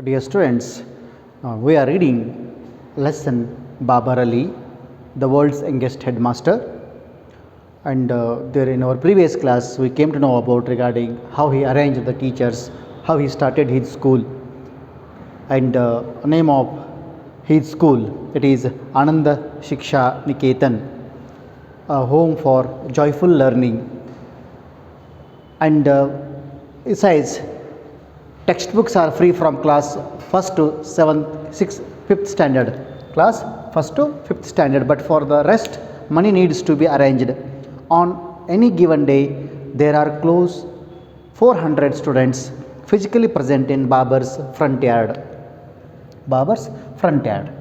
Dear students, we are reading lesson Babar Ali, the world's youngest headmaster. And there in our previous class, we came to know about regarding how he arranged the teachers, how he started his school, and name of his school. It is Ananda Shiksha Niketan, a home for joyful learning. And it says textbooks are free from class 1st to 7th, 6th, 5th standard. Class 1st to 5th standard, but for the rest, money needs to be arranged. On any given day, there are close 400 students physically present in Babar's front yard. Babar's front yard.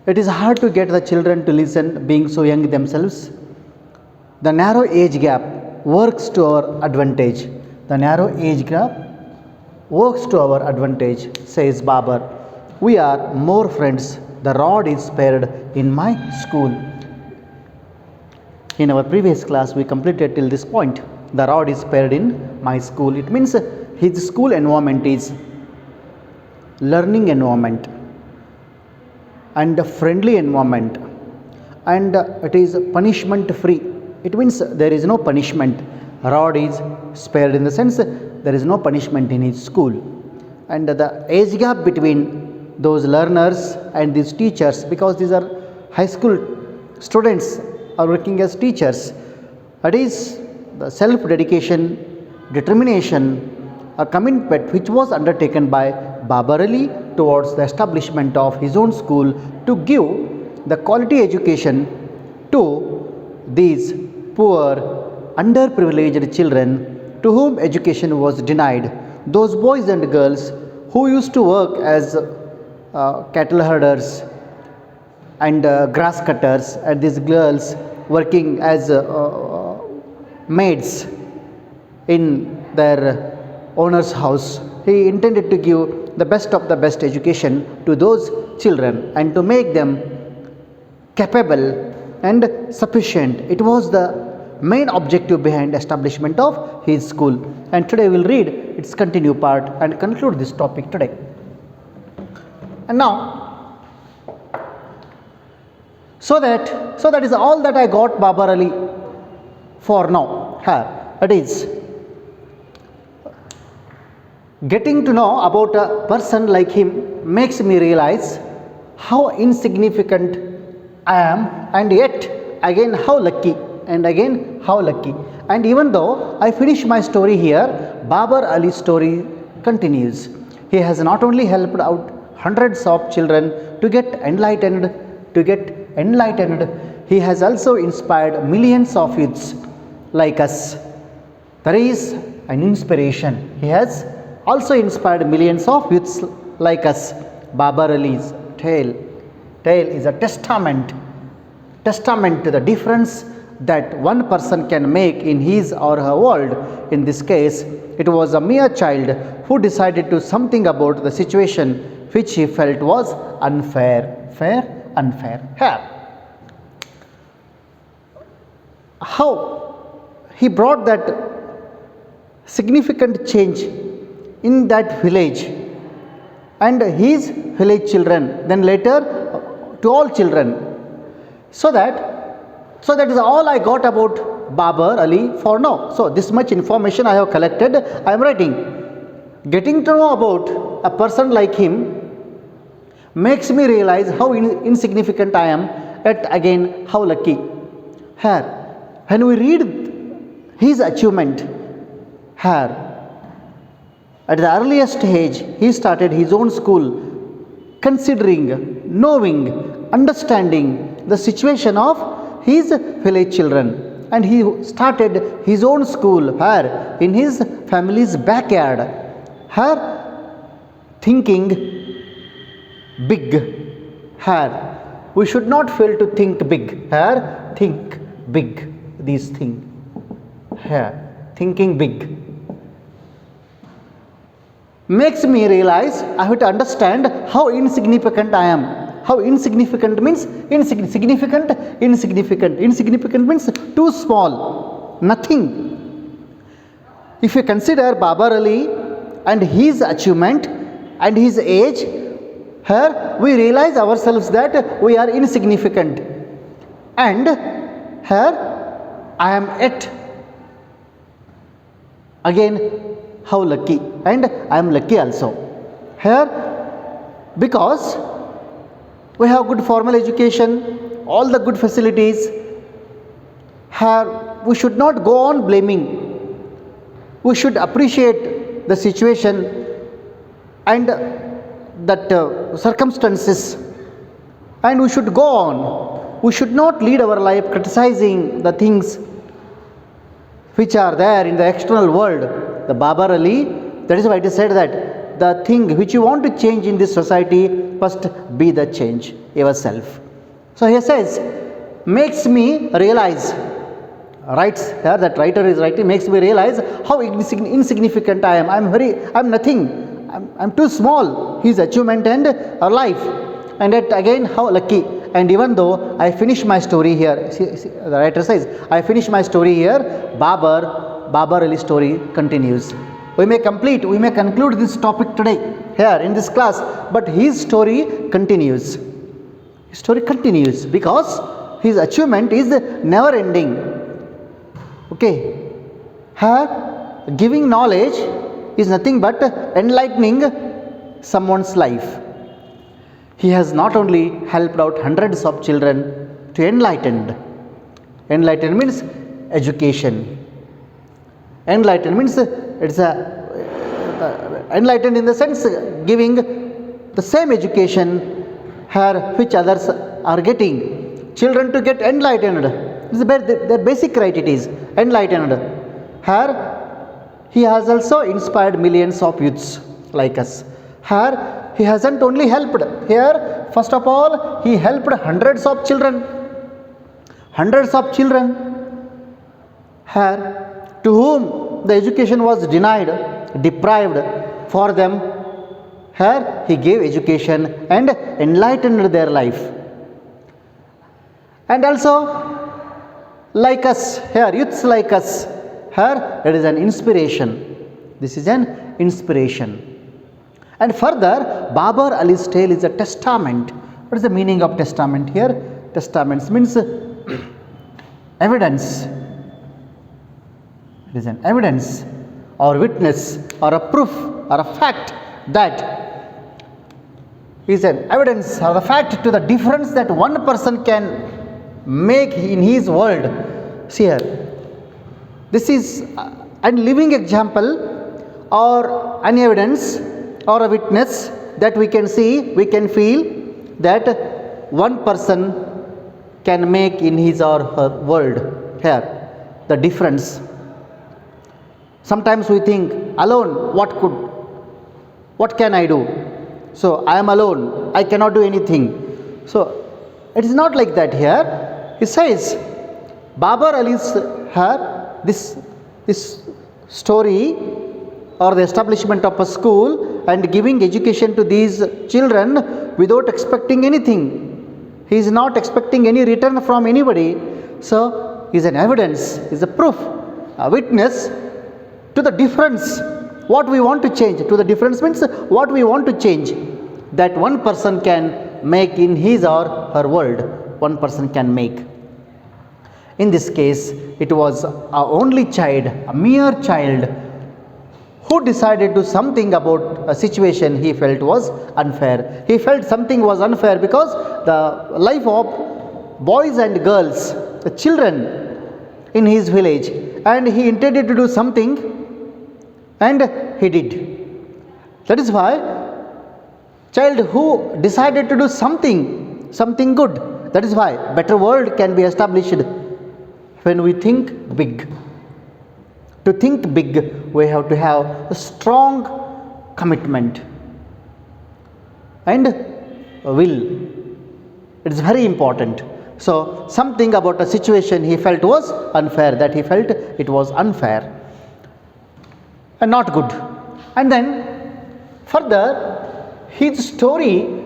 It is hard to get the children to listen, being so young themselves. The narrow age gap works to our advantage. The narrow age gap works to our advantage, says Babar. We are more friends. The rod is spared in my school. In our previous class, we completed till this point. The rod is spared in my school. It means his school environment is learning environment and a friendly environment, and it is punishment free. It means there is no punishment. Rod is spared in the sense there is no punishment in his school. And the age gap between those learners and these teachers, because these are high school students are working as teachers, that is the self dedication, determination, a commitment which was undertaken by Babar Ali towards the establishment of his own school to give the quality education to these poor, underprivileged children to whom education was denied. Those boys and girls who used to work as cattle herders and grass cutters, and these girls working as maids in their owner's house. He intended to give the best of the best education to those children and to make them capable and sufficient. It was the main objective behind establishment of his school. And today we will read its continued part and conclude this topic today. And now, so that is all that I got Babar Ali for now. It is getting to know about a person like him makes me realize how insignificant I am, and yet again how lucky, and again how lucky. And even though I finish my story here, Babar Ali's story continues. He has not only helped out hundreds of children to get enlightened, he has also inspired millions of youths like us. There is an inspiration. He has also inspired millions of youths like us. Babar Ali's tale is a testament to the difference that one person can make in his or her world. In this case, it was a mere child who decided to something about the situation which he felt was unfair. How he brought that significant change in that village and his village children, then later to all children. So that is all I got about Babar Ali for now. So this much information I have collected, I am writing. Getting to know about a person like him makes me realize how insignificant I am, yet again how lucky. Here, when we read his achievement, here, at the earliest age, he started his own school, considering, knowing, understanding the situation of his village children, and he started his own school here in his family's backyard. Here, thinking big. Here, we should not fail to think big. Here, think big. These things. Here, thinking big makes me realize I have to understand how insignificant I am. How insignificant means insignificant means too small, nothing. If you consider Babar Ali and his achievement, and his age, here we realize ourselves that we are insignificant, and here I am yet again how lucky, and I am lucky also here, because we have good formal education, all the good facilities. Here we should not go on blaming, we should appreciate the situation and that circumstances, and we should go on. We should not lead our life criticizing the things which are there in the external world. The Babar Ali, that is why it is said that the thing which you want to change in this society must be the change yourself. So he says, makes me realize, writes here, that writer is writing, makes me realize how insignificant I am. I am nothing. I'm too small, his achievement and our life, and yet again how lucky. And even though I finish my story here, the writer says, I finish my story here, Babar Ali story continues. We may conclude this topic today here in this class, but his story continues. His story continues because his achievement is never ending. Okay, here giving knowledge is nothing but enlightening someone's life. He has not only helped out hundreds of children to enlightened. Enlightened means education. Enlightened means it's enlightened in the sense giving the same education here which others are getting. Children to get enlightened. This is their basic right, it is enlightened. Here he has also inspired millions of youths like us. Here he hasn't only helped. Here first of all he helped hundreds of children. Hundreds of children here to whom the education was denied, deprived for them. Here he gave education and enlightened their life. And also like us, here youths like us, here it is an inspiration. This is an inspiration. And further, Babar Ali's tale is a testament. What is the meaning of testament here? Testaments means evidence. It is an evidence or witness or a proof or a fact that is an evidence or the fact to the difference that one person can make in his world. See here, this is a living example or an evidence or a witness that we can see, we can feel that one person can make in his or her world. Here the difference. Sometimes we think alone what can I do? So I am alone, I cannot do anything. So it is not like that here. He says Babar Ali's here, this story or the establishment of a school and giving education to these children without expecting anything. He is not expecting any return from anybody. So is an evidence, is a proof, a witness to the difference. What we want to change, to the difference means what we want to change, that one person can make in his or her world, one person can make. In this case, it was our only child, a mere child, who decided to do something about a situation he felt was unfair. He felt something was unfair because the life of boys and girls, the children in his village, and he intended to do something and he did. That is why child who decided to do something good, that is why better world can be established when we think big. To think big, we have to have a strong commitment and will. It is very important. So something about a situation he felt was unfair, that he felt it was unfair and not good. And then further, his story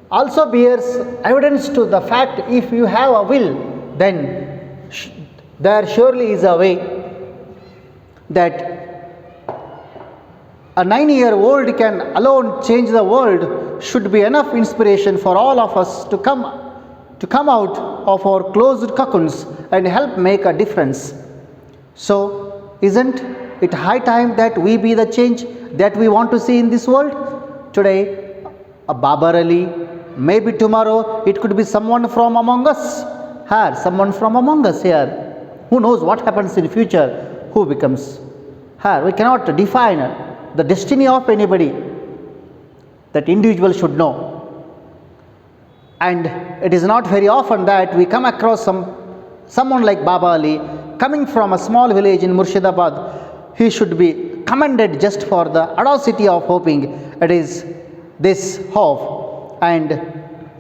also bears evidence to the fact, if you have a will, then there surely is a way that a 9-year-old can alone change the world should be enough inspiration for all of us to come out of our closed cocoons and help make a difference. So, isn't it high time that we be the change that we want to see in this world? Today, a Babar Ali, maybe tomorrow it could be someone from among us. Here, someone from among us here. Who knows what happens in future, who becomes. Here, we cannot define the destiny of anybody. That individual should know. And it is not very often that we come across someone like Baba Ali coming from a small village in Murshidabad. He should be commended just for the audacity of hoping. It is this hope and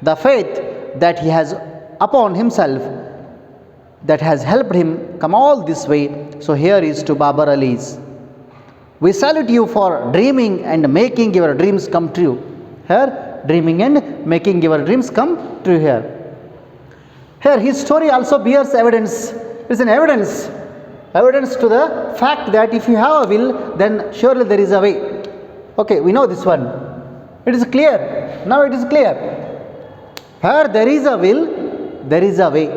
the faith that he has upon himself that has helped him come all this way. So here is to Babar Ali's. We salute you for dreaming and making your dreams come true. Here, dreaming and making your dreams come true here. Here, his story also bears evidence. It is an evidence to the fact that if you have a will, then surely there is a way. Okay, we know this one. It is clear. Now it is clear. Where there is a will, there is a way.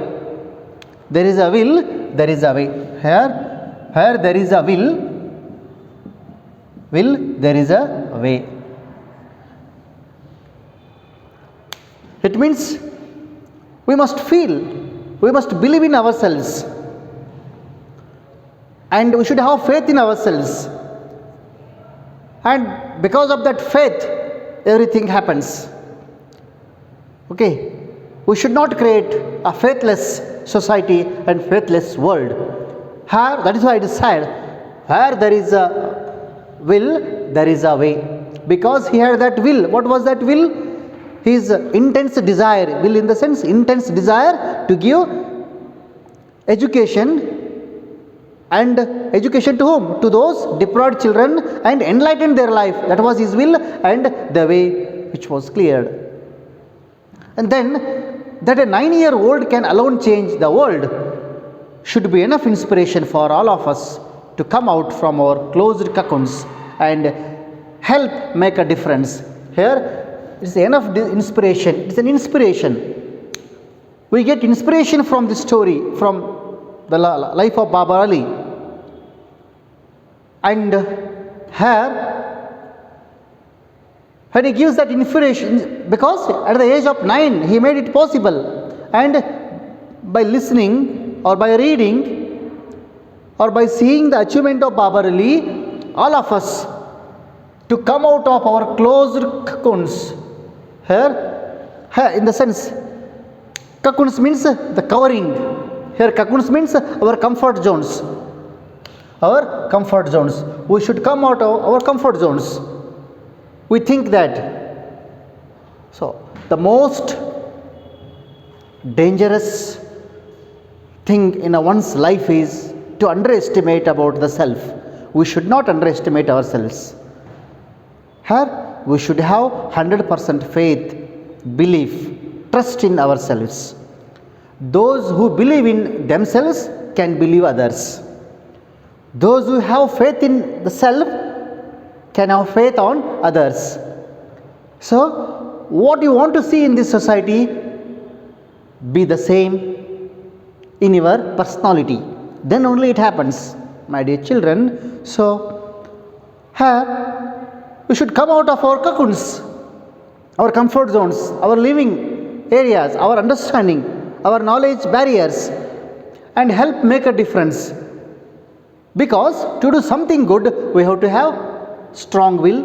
There is a will, there is a way. Here, where there is a will, there is a way. It means we must feel, we must believe in ourselves, and we should have faith in ourselves. And because of that faith, everything happens. Okay, we should not create a faithless society and faithless world. Here, that is why it is said, where there is a will, there is a way. Because he had that will. What was that will? His intense desire, will in the sense intense desire to give education, and education to whom? To those deprived children, and enlighten their life. That was his will and the way which was cleared. And then that a 9-year-old can alone change the world should be enough inspiration for all of us to come out from our closed cocoons and help make a difference. Here, it is enough inspiration. It is an inspiration. We get inspiration from this story, from the life of Babar Ali. And here, when he gives that inspiration, because at the age of 9, he made it possible. And by listening or by reading or by seeing the achievement of Babar Ali, all of us to come out of our closed cocoons. Here, in the sense, cocoons means the covering. Here, cocoons means our comfort zones. Our comfort zones. We should come out of our comfort zones. We think that. So, the most dangerous thing in one's life is to underestimate about the self. We should not underestimate ourselves. Here, we should have 100% faith, belief, trust in ourselves. Those who believe in themselves can believe others. Those who have faith in the self can have faith on others. So, what you want to see in this society, be the same in your personality. Then only it happens, my dear children. So, here, we should come out of our cocoons, our comfort zones, our living areas, our understanding, our knowledge barriers, and help make a difference. Because to do something good, we have to have strong will,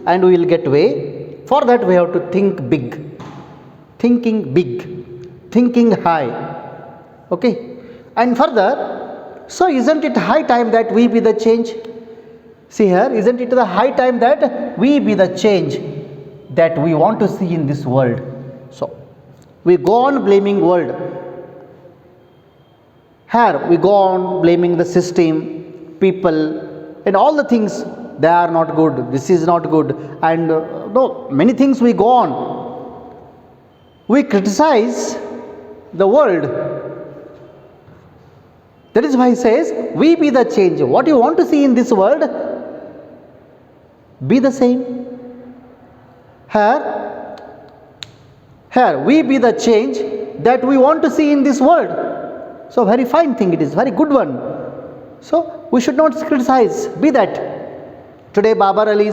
and we will get way. For that, we have to think big, thinking high. Okay, and further, so isn't it high time that we be the change? See here, isn't it the high time that we be the change that we want to see in this world? So, we go on blaming world. Here, we go on blaming the system, people, and all the things. They are not good, this is not good, and no, many things we go on. We criticize the world. That is why he says, we be the change. What you want to see in this world, be the same. Here we be the change that we want to see in this world. So very fine thing it is, very good one. So we should not criticize, be that. Today Babar Ali,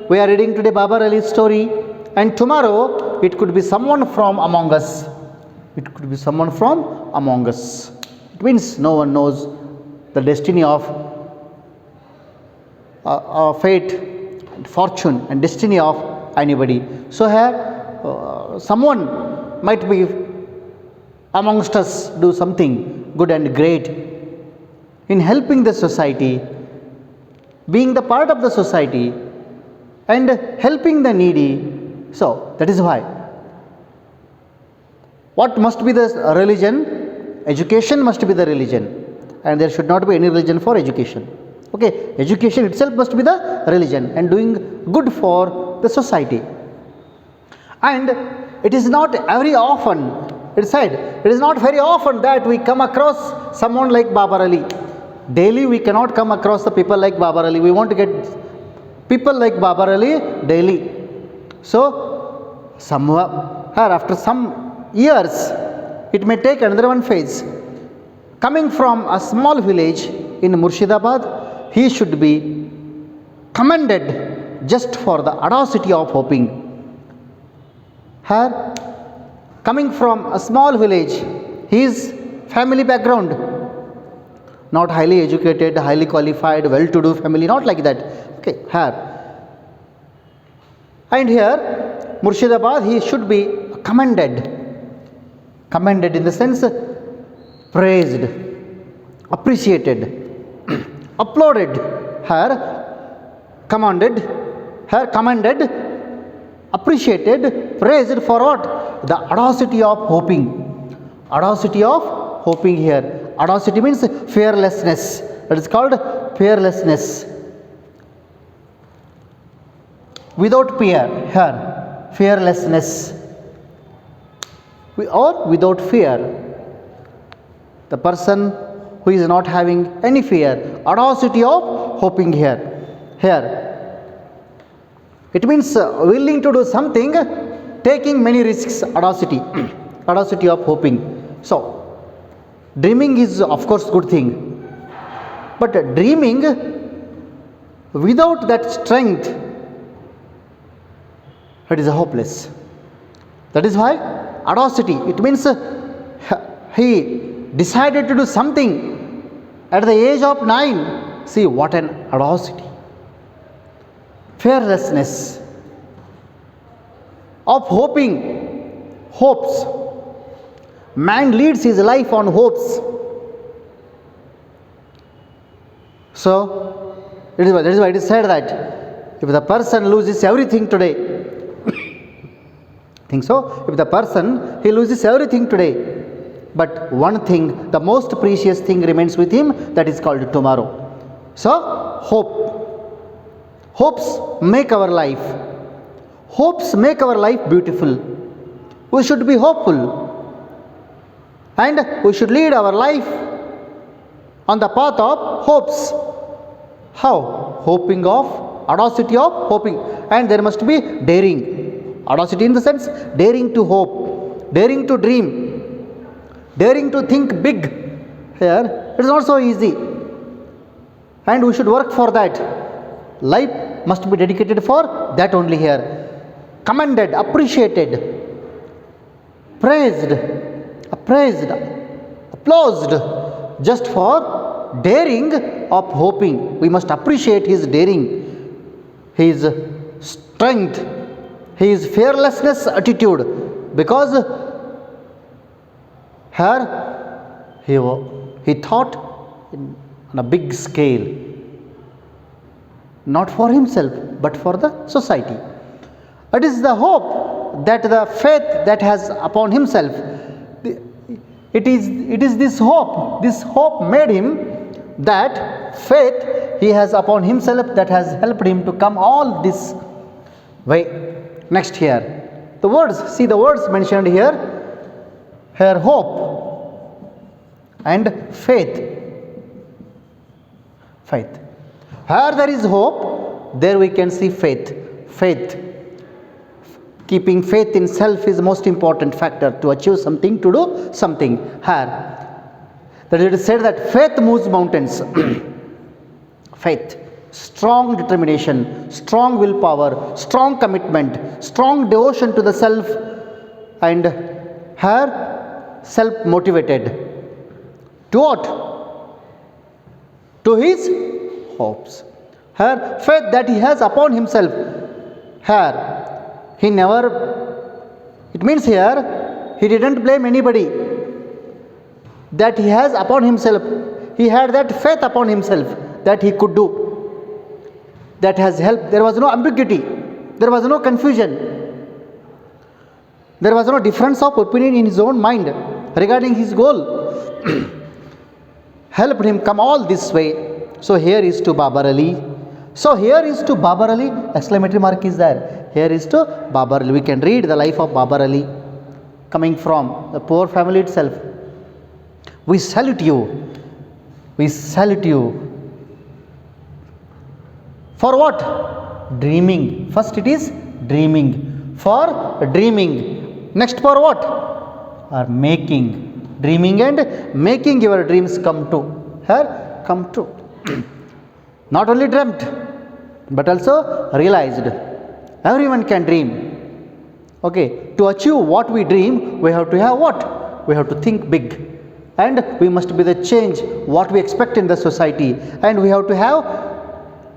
we are reading today Babar Ali's story, and tomorrow it could be someone from among us. It could be someone from among us. It means no one knows the destiny of fate, and fortune and destiny of anybody. So here someone might be amongst us do something good and great in helping the society, being the part of the society and helping the needy. So that is why. What must be the religion? Education must be the religion, and there should not be any religion for education. Okay, education itself must be the religion and doing good for the society. And it is not very often, it said, it is not very often that we come across someone like Babar Ali. Daily we cannot come across the people like Babar Ali. We want to get people like Babar Ali daily. So somewhere after some years, it may take another one phase. Coming from a small village in Murshidabad, he should be commended just for the audacity of hoping. Here, coming from a small village, his family background, not highly educated, highly qualified, well-to-do family, not like that. Okay, here. And here, Murshidabad, he should be commended. Commended in the sense, praised, appreciated, applauded, commended, appreciated, praised for what? The audacity of hoping. Audacity of hoping here. Audacity means fearlessness. That is called fearlessness. Without fear, here, fearlessness. Or without fear. The person who is not having any fear, audacity of hoping here. It means willing to do something, taking many risks, audacity, audacity of hoping. So, dreaming is of course good thing, but dreaming without that strength, it is hopeless. That is why audacity, it means he decided to do something at the age of 9. See what an audacity. Fearlessness of hoping, hopes. Man leads his life on hopes. So that is why it is said that if the person loses everything today, think so? If the person, he loses everything today, but one thing, the most precious thing remains with him, that is called tomorrow. So, hope. Hopes make our life. Hopes make our life beautiful. We should be hopeful. And we should lead our life on the path of hopes. How? Hoping of, audacity of hoping. And there must be daring. Audacity in the sense, daring to hope, daring to dream, daring to think big. Here, it is not so easy. And we should work for that. Life must be dedicated for that only here. Commended, appreciated, praised, appraised, applauded, just for daring of hoping. We must appreciate his daring, his strength, his fearlessness attitude, because here he thought on a big scale, not for himself but for the society. It is the hope, that the faith that has upon himself, it is this hope made him, that faith he has upon himself, that has helped him to come all this way. Next here, the words, see the words mentioned here, hope and faith. Where there is hope, there we can see faith. Faith. Keeping faith in self is the most important factor to achieve something, to do something. Here, that it is said that faith moves mountains. Faith, strong determination, strong willpower, strong commitment, strong devotion to the self, and her self motivated. To what? To his hopes. Her faith that he has upon himself. Here, he never, it means here, he didn't blame anybody. That he has upon himself. He had that faith upon himself that he could do. That has helped. There was no ambiguity. There was no confusion. There was no difference of opinion in his own mind regarding his goal. Helped him come all this way. So here is to Babar Ali. So here is to Babar Ali. Exclamatory mark is there. Here is to Babar Ali. We can read the life of Babar Ali coming from the poor family itself. We salute you. We salute you. For what? Dreaming. First it is dreaming. For dreaming. Next for what? Are making. Dreaming and making your dreams come true. Here, come true. Not only dreamt, but also realized. Everyone can dream. Okay, to achieve what we dream, we have to have what? We have to think big. And we must be the change what we expect in the society. And we have to have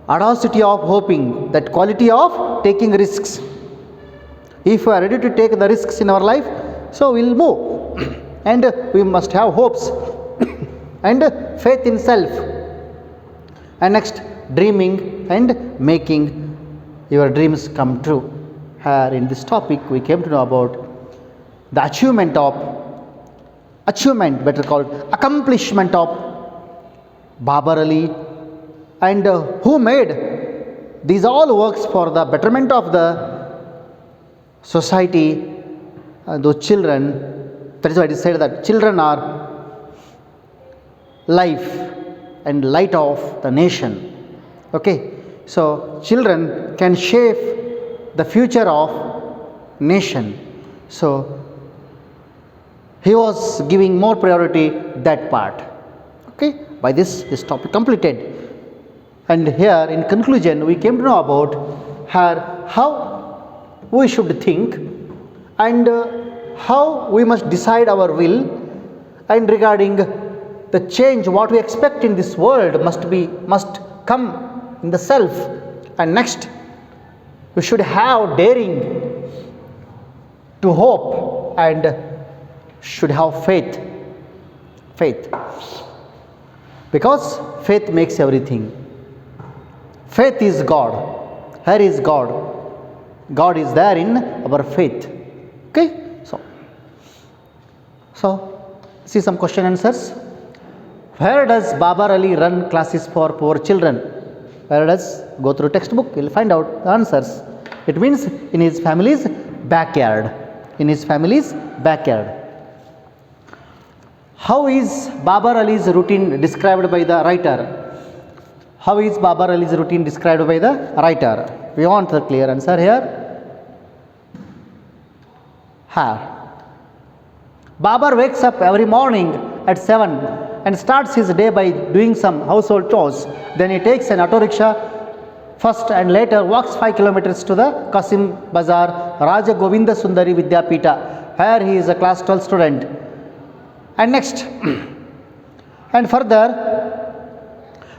audacity of hoping, that quality of taking risks. If we are ready to take the risks in our life, so we will move. And we must have hopes and faith in self. And next, dreaming and making your dreams come true. Here in this topic, we came to know about the achievement, better called accomplishment of Babar Ali, and who made these all works for the betterment of the society, those children. That is why it is said that children are life and light of the nation. Okay, so children can shape the future of nation. So he was giving more priority that part. Okay, by this topic completed. And here in conclusion, we came to know about how we should think, and how we must decide our will, and regarding the change what we expect in this world must come in the self. And next, we should have daring to hope and should have faith. Because faith makes everything. Faith is God. Here is God. God is there in our faith. Okay, so see some question answers. Where does Babar Ali run classes for poor children? Where does? Go through textbook, you will find out the answers. It means in his family's backyard. In his family's backyard. How is Babar Ali's routine described by the writer? How is Babar Ali's routine described by the writer? We want the clear answer here. Babar wakes up every morning at 7 and starts his day by doing some household chores. Then he takes an auto rickshaw first and later walks 5 kilometers to the Kasim Bazaar Raja Govinda Sundari Vidyapita, where he is a class 12 student. And next, and further,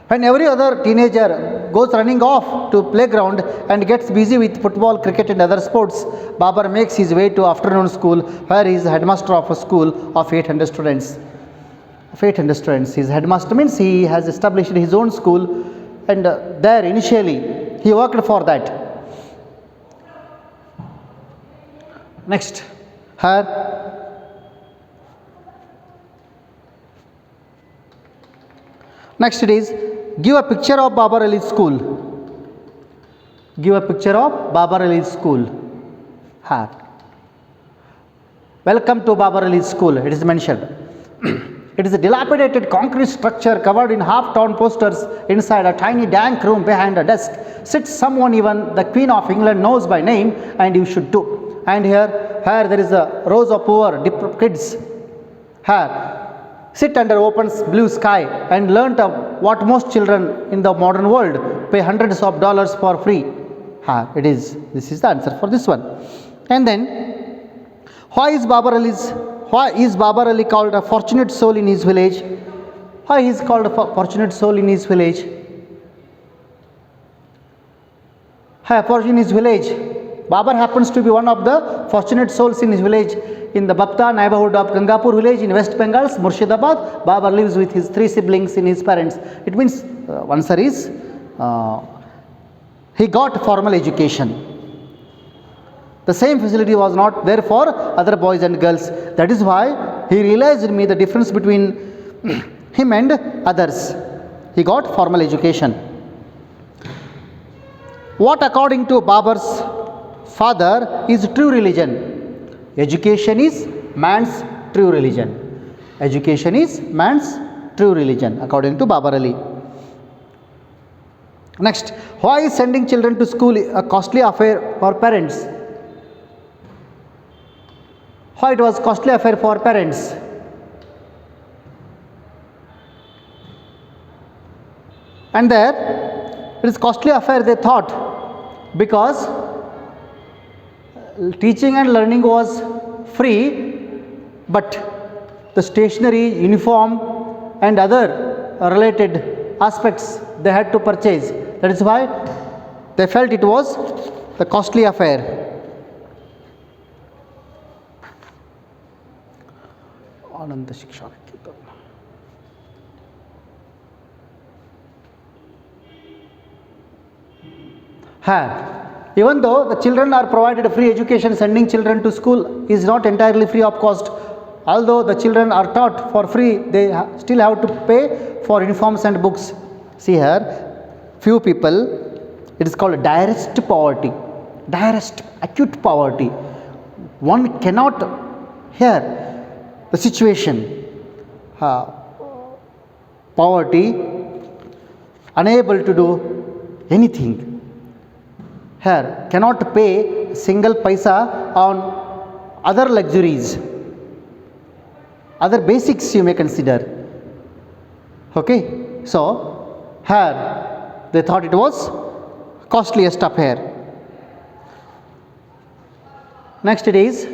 when every other teenager goes running off to playground and gets busy with football, cricket and other sports, Babar makes his way to afternoon school, where he is headmaster of a school of 800 students. His headmaster means he has established his own school, and there initially he worked for that. Next, next it is, give a picture of Babar Ali's school. Give a picture of Babar Ali's school. Welcome to Babar Ali's school, it is mentioned. It is a dilapidated concrete structure covered in half-torn posters. Inside a tiny dank room behind a desk sits someone even the Queen of England knows by name, and you should too. And here there is a rows of poor kids. Here sit under open blue sky and learnt of what most children in the modern world pay hundreds of dollars for free. This is the answer for this one. And then, why is Babar Ali called a fortunate soul in his village? Why he is called a fortunate soul in his village? In his village, Babar happens to be one of the fortunate souls in his village. In the Bapta neighborhood of Gangapur village in West Bengal, Murshidabad, Babar lives with his 3 siblings and his parents. It means answer is he got formal education. The same facility was not there for other boys and girls. That is why he realized in me the difference between him and others. He got formal education. What according to Babar's father is true religion? Education is man's true religion. Education is man's true religion according to Babar Ali. Next, why is sending children to school a costly affair for parents? Why it was costly affair for parents? And there it is costly affair they thought, because teaching and learning was free, but the stationery, uniform and other related aspects they had to purchase. That is why they felt it was the costly affair. Ananda Shiksha. Even though the children are provided free education, sending children to school is not entirely free of cost. Although the children are taught for free, they still have to pay for uniforms and books. See here, few people, it is called direst poverty, direst acute poverty. One cannot hear the situation, poverty, unable to do anything. Here cannot pay single paisa on other luxuries, other basics you may consider. Okay, so here they thought it was costliest affair. Next it is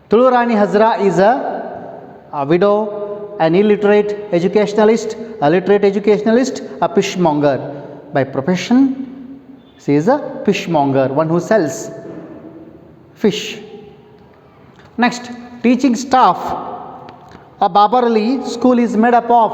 Tulurani Hazra is a widow, an illiterate educationalist, a literate educationalist, a fishmonger. By profession, she is a fishmonger, one who sells fish. Next, teaching staff. A Babar Ali school is made up of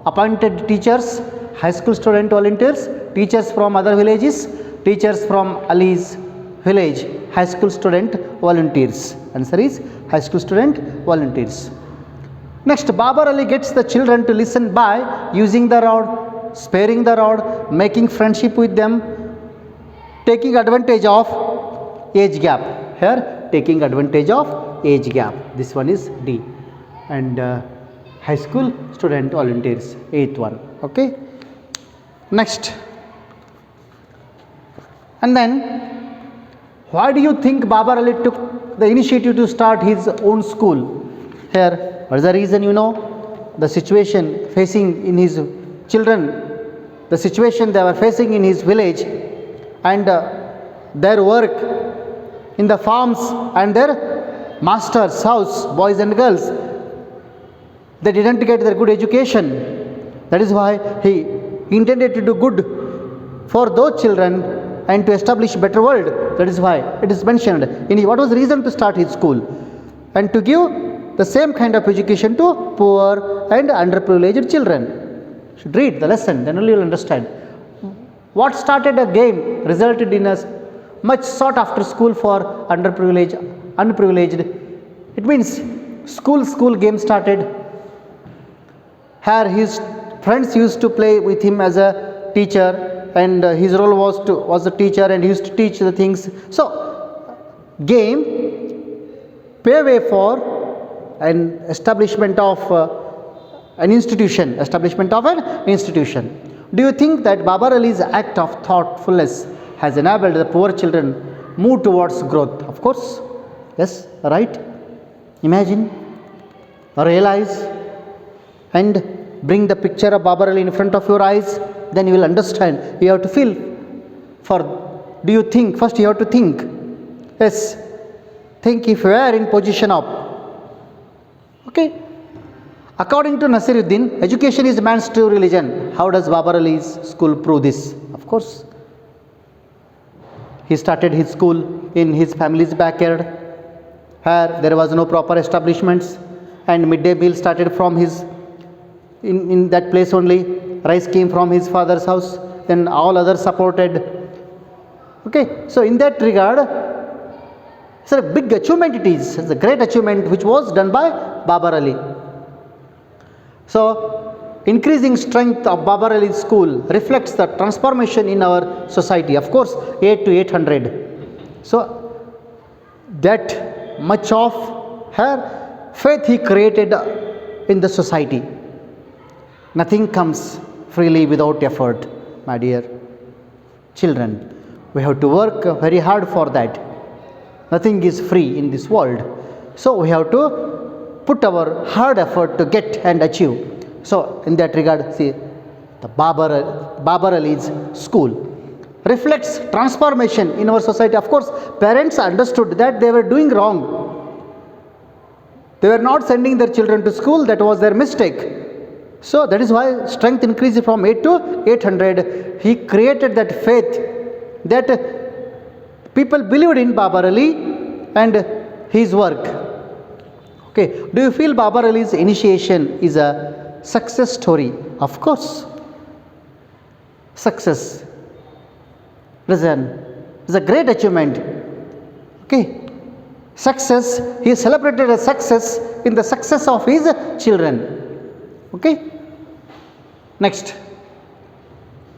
appointed teachers, high school student volunteers, teachers from other villages, teachers from Ali's village, high school student volunteers. Answer is high school student volunteers. Next, Babar Ali gets the children to listen by using the rod, sparing the rod, making friendship with them, taking advantage of age gap. Here, taking advantage of age gap. This one is D. And high school student volunteers, 8th one. Okay. Next. And then, why do you think Babar Ali took the initiative to start his own school? Here, what is the reason? You know, the situation facing in his children, the situation they were facing in his village, and their work in the farms and their master's house, boys and girls, they didn't get their good education. That is why he intended to do good for those children and to establish a better world. That is why it is mentioned in what was the reason to start his school, and to give the same kind of education to poor and underprivileged children. You should read the lesson, then only you will understand. What started a game resulted in a much sought after school for unprivileged. It means school game started. Here his friends used to play with him as a teacher, and his role was a teacher, and he used to teach the things. So game pave way for an establishment of an institution. Do you think that Babar Ali's act of thoughtfulness has enabled the poor children move towards growth? Of course. Yes, right. Imagine, realize, and bring the picture of Babar Ali in front of your eyes, then you will understand. You have to feel for, do you think, first you have to think. Yes, think if you are in position of, okay. According to Nasiruddin, education is man's true religion. How does Babar Ali's school prove this? Of course, he started his school in his family's backyard. Here there was no proper establishments, and midday meal started from his, in that place only. Rice came from his father's house, then all others supported. Okay, so in that regard, it's a big achievement it is. It's a great achievement which was done by Babar Ali. So, increasing strength of Babar Ali's school reflects the transformation in our society. Of course, 8 to 800. So, that much of her faith he created in the society. Nothing comes freely without effort, my dear children. We have to work very hard for that. Nothing is free in this world. So, we have to put our hard effort to get and achieve. So, in that regard, see, the Babar Ali's school reflects transformation in our society. Of course, parents understood that they were doing wrong. They were not sending their children to school. That was their mistake. So, that is why strength increased from 8 to 800. He created that faith that people believed in Babar Ali and his work. Okay, do you feel Babar Ali's initiation is a success story? Of course. Success. Is a great achievement. Okay. Success, he celebrated a success in the success of his children. Okay. Next,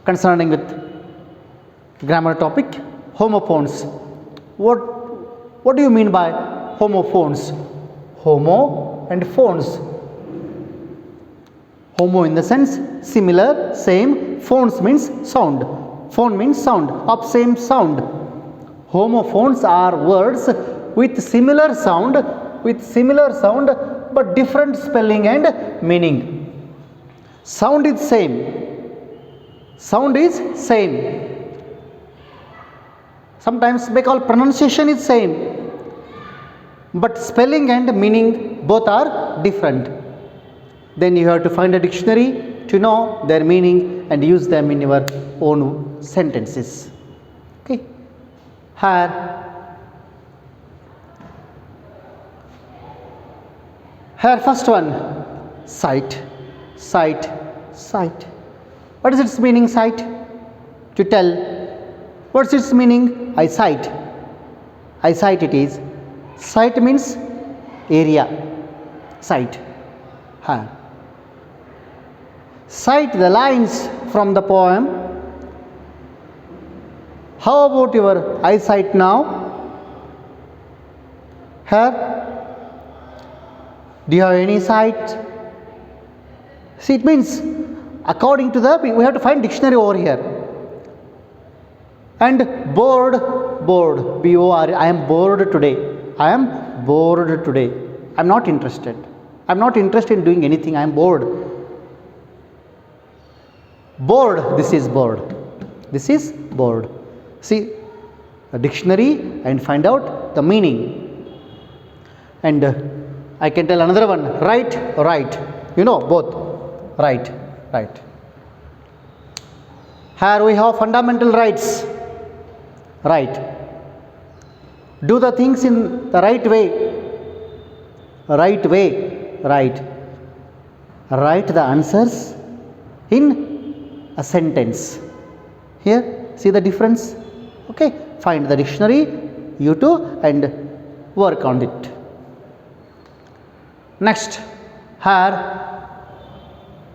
concerning with grammar topic, homophones. What do you mean by homophones? Homo and phones. Homo in the sense similar, same. Phones means sound. Phone means sound, of same sound. Homophones are words with similar sound, but different spelling and meaning. Sound is same. Sometimes we call pronunciation is same, but spelling and meaning both are different. Then you have to find a dictionary to know their meaning and use them in your own sentences. Okay. Here first one, sight. What is its meaning, sight? To tell. What's its meaning? Eyesight it is. Sight means area. Sight. Cite the lines from the poem. How about your eyesight now? Here, do you have any sight? See, it means according to the, we have to find dictionary over here. And bored, B-O-R, I am bored today. I am not interested. I am not interested in doing anything. I am bored. This is bored. See a dictionary and find out the meaning. And I can tell another one, right. You know, both. Right. Here we have fundamental rights. Right. Do the things in the right way. Write the answers in a sentence. Here, see the difference? Okay, find the dictionary, you too, and work on it. Next, here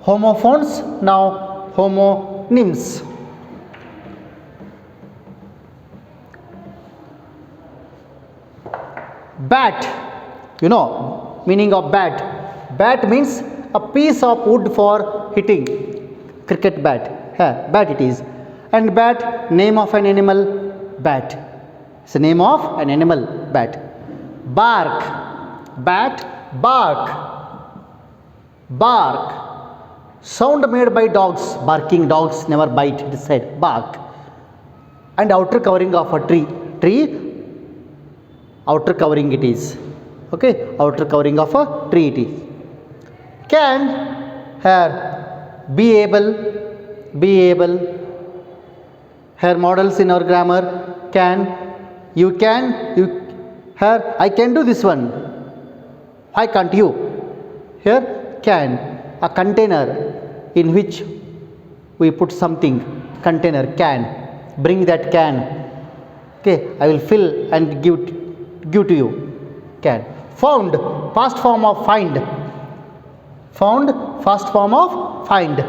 homophones, now homonyms. Bat, You know meaning of bat. Bat means a piece of wood for hitting. Cricket bat. Yeah, bat it is. And bat, name of an animal, bat. It's the name of an animal, bat. Bark. Bat, bark. Bark. Sound made by dogs. Barking dogs never bite, it is said. Bark. And outer covering of a tree. Tree, outer covering it is. Okay, outer covering of a tree it is. Can, here, be able. Here models in our grammar, can, you, here, I can do this one. Why can't you? Here, can, a container in which we put something, container, can, bring that can. Okay, I will fill and give to you, can. Found, past form of find. Found, past form of find.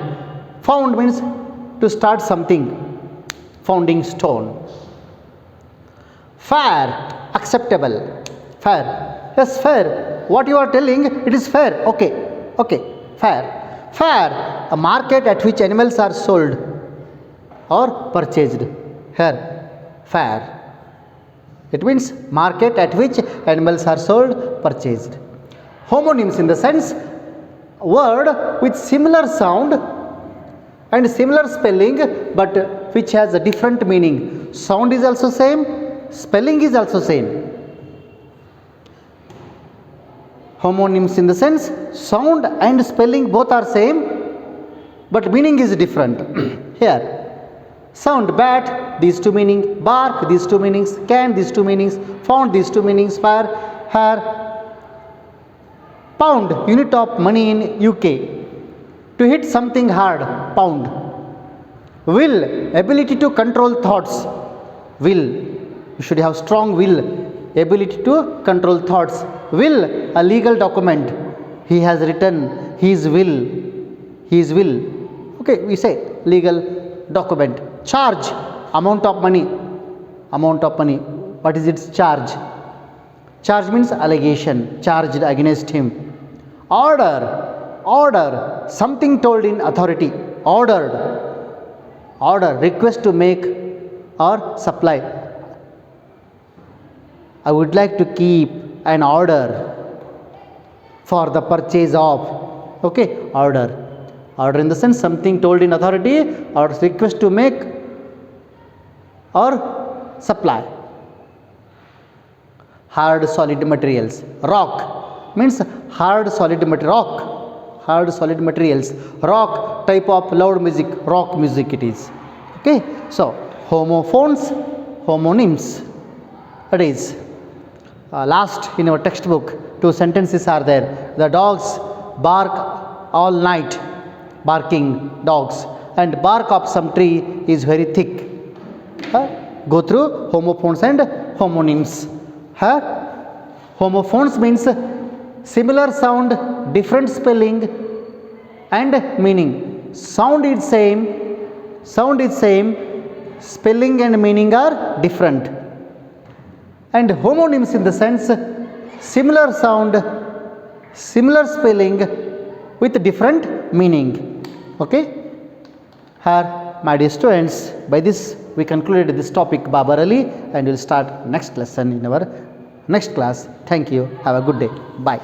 Found means to start something. Founding stone. Fair, acceptable. Fair, yes, fair. What you are telling, it is fair. Okay, fair. Fair, a market at which animals are sold or purchased. Here, fair. It means market at which animals are sold, purchased. Homonyms in the sense, word with similar sound and similar spelling but which has a different meaning. Sound is also same, spelling is also same. Homonyms in the sense, sound and spelling both are same but meaning is different. Here, sound, bat, these two meanings, bark, these two meanings, can, these two meanings, found, these two meanings, fire, hair. Pound, unit of money in UK. To hit something hard, pound. Will, ability to control thoughts. Will, you should have strong will, ability to control thoughts. Will, a legal document. He has written his will. Okay, we say legal document. Charge, amount of money. What is its charge? Charge means allegation, charged against him. Order, something told in authority. Order, request to make or supply. I would like to keep an order for the purchase of. Okay, order in the sense something told in authority or request to make or supply. Hard solid materials. Rock means hard solid materials. Rock, type of loud music, rock music it is. Okay, so homophones, homonyms. That is last in our textbook 2 sentences are there. The dogs bark all night, barking dogs, and bark of some tree is very thick. Go through homophones and homonyms. Homophones means similar sound, different spelling and meaning. Sound is same, spelling and meaning are different. And homonyms in the sense similar sound, similar spelling with different meaning. Okay. Here, my dear students, by this we concluded this topic Babar Ali, and we will start next lesson in our next class. Thank you. Have a good day. Bye.